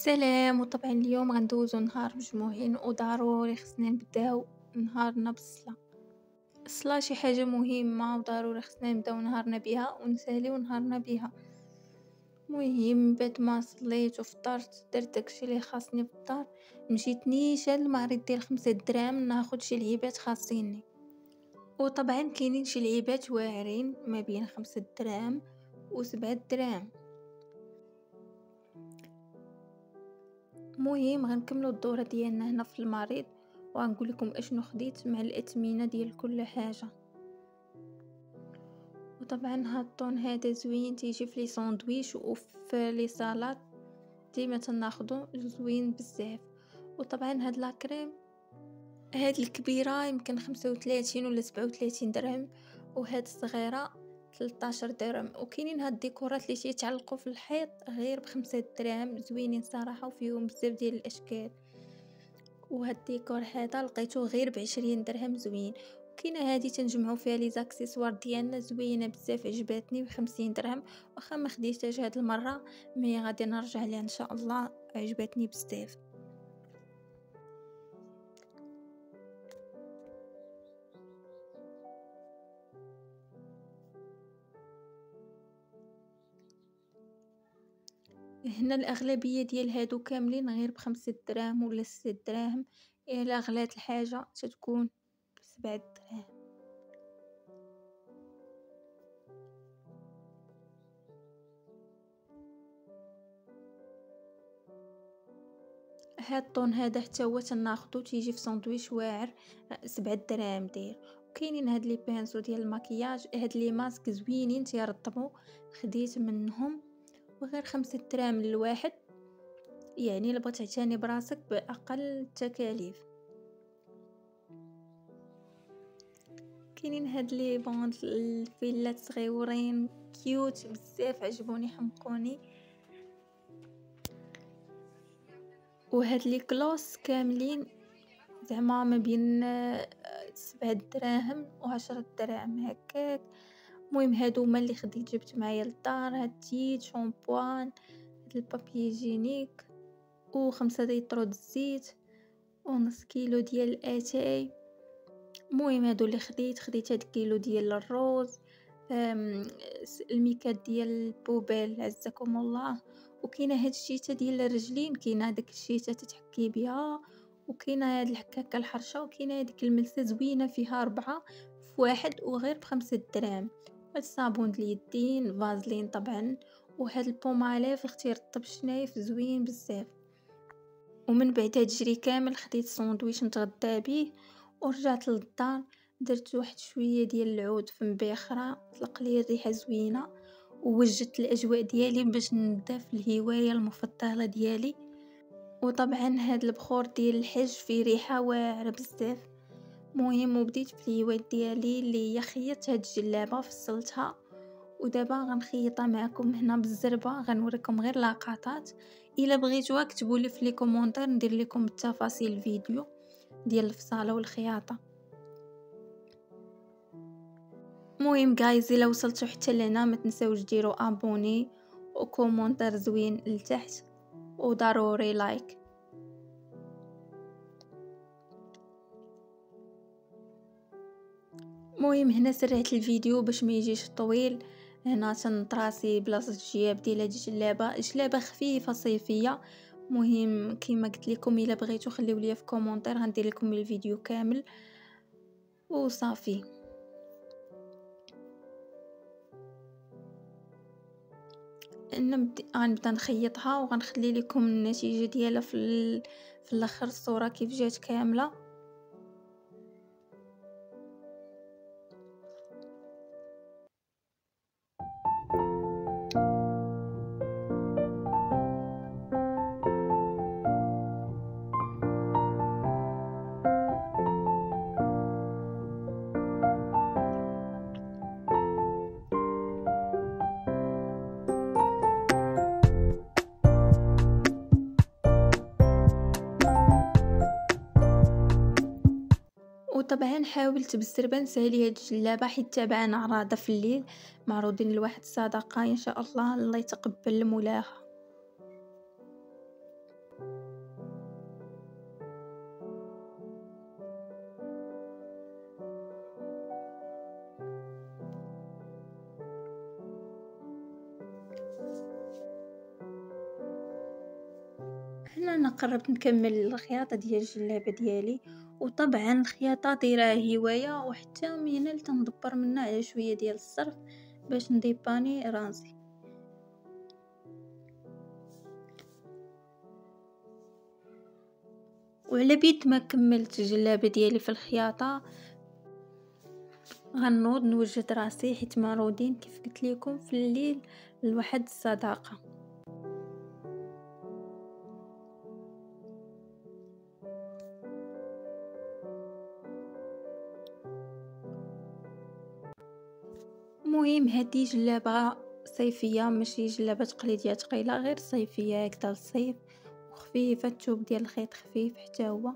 سلام. وطبعا اليوم غندوزو نهار مجموعين وضروري خصنا نبداو نهارنا بالصلاة. الصلاة شي حاجة مهمة وضروري خصنا نبداو نهارنا بها ونساليو نهارنا بها. مهم بعد ما صليت وفطرت درت داكشي اللي خاصني في الدار، مشيت نيشان للمعرض ديال 5 دراهم ناخد شي لعيبات خاصيني. وطبعا كاينين شي لعيبات واعرين ما بين 5 دراهم و7 دراهم. مهم غنكملو الدورة ديالنا هنا في المريض وغنقول لكم اشنو خديت مع الاثمنه ديال كل حاجه. وطبعا هاد الطون هذا زوين تيجي في لي ساندويش وفي لي سالاد، ديما تناخدو زوين بزاف. وطبعا هاد لاكريم هاد الكبيره يمكن 35 ولا 37 درهم، وهاد الصغيره 13 درهم. وكاينين هاد الديكورات اللي تيتعلقوا في الحيط غير ب5 دراهم، زوينين صراحه وفيهم بزاف ديال الاشكال. وهاد الديكور هذا لقيتوه غير ب20 درهم، زوين. وكاينه هادي تنجمعوا فيها لي زاكسيسوار ديالنا، زوينه بزاف عجباتني ب50 درهم. واخا ما خديتهاش هاد المره مي غادي نرجع ليها ان شاء الله، عجبتني بزاف. هنا الاغلبيه ديال هادو كاملين غير ب5 دراهم ولا 6 دراهم، الا غلات الحاجه تتكون ب7 دراهم. هاد الطون هذا حتى هو تناخدو تيجي في ساندويش واعر، 7 دراهم داير. وكاينين هاد لي بانسو ديال المكياج، هاد لي ماسك زوينين تيرطبوا، خديت منهم وغير 5 دراهم للواحد، يعني الا بغيت تعتني براسك باقل التكاليف. كاينين هاد لي بوند الفيلات صغيورين كيوت بزاف، عجبوني حمقوني. وهاد لي كلوس كاملين زعما ما بين 7 دراهم و10 دراهم هكاك. المهم هادو هما اللي خديت جبت معايا للدار، هاد التيت شامبوان، هاد البابي جينيك، و5 لتر د الزيت، ونص كيلو ديال الاتاي. المهم هادو اللي خديت هاد كيلو ديال الروز، الميكات ديال البوبيل عزكم الله. وكاينه هاد الشيته ديال الرجلين، كاينه داك الشيته تتحكي بها، وكاينه هاد الحكاكه الحرشه، وكاينه هذيك الملسه زوينه فيها 4 في واحد وغير ب5 دراهم. هاد الصابون اليدين فازلين طبعا، وهاد البوماليف اختي رطب شنايف زوين بزاف. ومن بعد هاد الجري كامل خديت ساندويش نتغدى به ورجعت للدار، درت واحد شويه ديال العود في مبيخره طلق لي الريحه زوينه، ووجدت الاجواء ديالي باش نبدا في الهوايه المفضله ديالي. وطبعا هاد البخور ديال الحج فيه ريحه واعره بزاف. مهم وبديت في الهوايات ديالي اللي هي خيطت هاد الجلابه فصلتها، ودابا غنخيطها معكم هنا بالزربه، غنوريكم غير لقطات. الا بغيتوها كتبوا لي في لي كومونتير ندير لكم التفاصيل الفيديو ديال الفصاله والخياطه. المهم جايز الا وصلتوا حتى لهنا ما تنساوش ديروا ابوني وكومونتير زوين لتحت، وضروري لايك. المهم هنا سرعت الفيديو باش ما يجيش طويل. هنا تنطراسي بلاصه الجياب ديال هاد جلابه خفيفه صيفيه. مهم كيما قلت لكم الا بغيتو خليو لي في كومونتير غندير لكم الفيديو كامل وصافي. غنبدا نخيطها وغنخلي لكم النتيجه ديالها في الاخر، الصوره كيف جات كامله. وطبعا حاولت بالزربه نسالي هاد الجلابه حيت تابعنا عراضه في الليل، معروضين لواحد الصدقه ان شاء الله، الله يتقبل مولاها. هنا أنا قربت نكمل الخياطة ديال الجلابة ديالي، وطبعا الخياطة دايرة هواية وحتى من تندبر منها على شوية ديال الصرف باش نديباني راسي. وعلى بيد ما كملت الجلابة ديالي في الخياطة غنوض نوجد راسي حيت معروضين كيف قلت لكم في الليل لواحد الصداقة. المهم هذه جلابة صيفية ماشي جلابة تقليدية ثقيلة، غير صيفية هكذا للصيف وخفيفة، الثوب ديال الخيط خفيف حتى هو.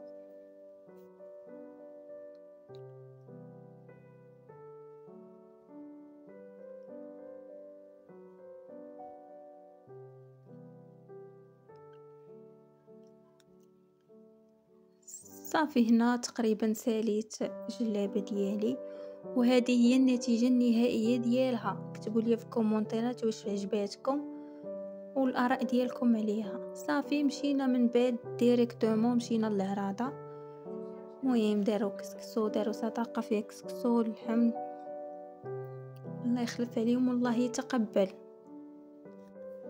صافي هنا تقريبا ساليت الجلابة ديالي، وهذه هي النتيجة النهائية ديالها. كتبوا لي في الكومونتيرات واش عجباتكم والاراء ديالكم عليها. صافي مشينا من بعد ديريكتومون مشينا للعراضة. المهم داروا كسكسو، داروا صداقة فيها كسكسو اللحم، الله يخلف عليهم والله يتقبل.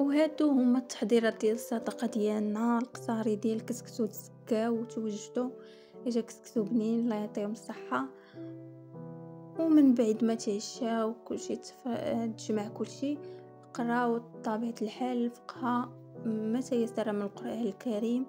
وهادو هما التحضيرات ديال الصدقه ديالنا. القصاري ديال الكسكسو تسكاو وتوجدوا، اجا كسكسو بنين الله يعطيهم الصحه. ومن بعد ما تعشاو كلشي تجمع كلشي، قراو طبيعة الحال الفقهاء ما تيسر من القرآن الكريم.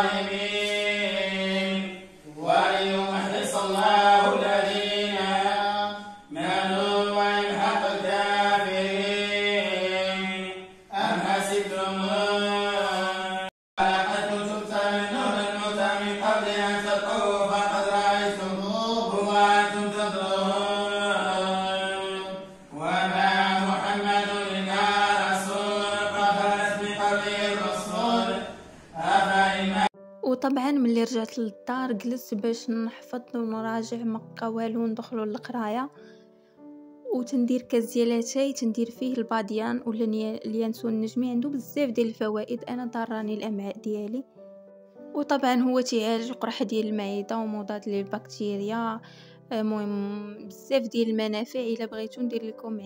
الظالمين وليمحص الله الذين آمنوا ويمحق الكافرين. أم حسبتم خلقتم تفتنون الموت من قبل أن تلقوه فقد رأيتموه وأنتم تنظرون وما محمد إلا رسول قد خلت من قبله الرسل وطبعا ملي رجعت للدار جلست باش نحفظ ونراجع مقا والو، ندخلوا للقرايه وتندير كاس ديال اتاي تندير فيه الباديان ولا اليانسون النجمي، عنده بزاف ديال الفوائد. انا ضراني الامعاء ديالي، وطبعا هو تيعالج القرحه ديال المعده ومضاد للبكتيريا. المهم بزاف ديال المنافع، الا بغيتو ندير لكم عليه.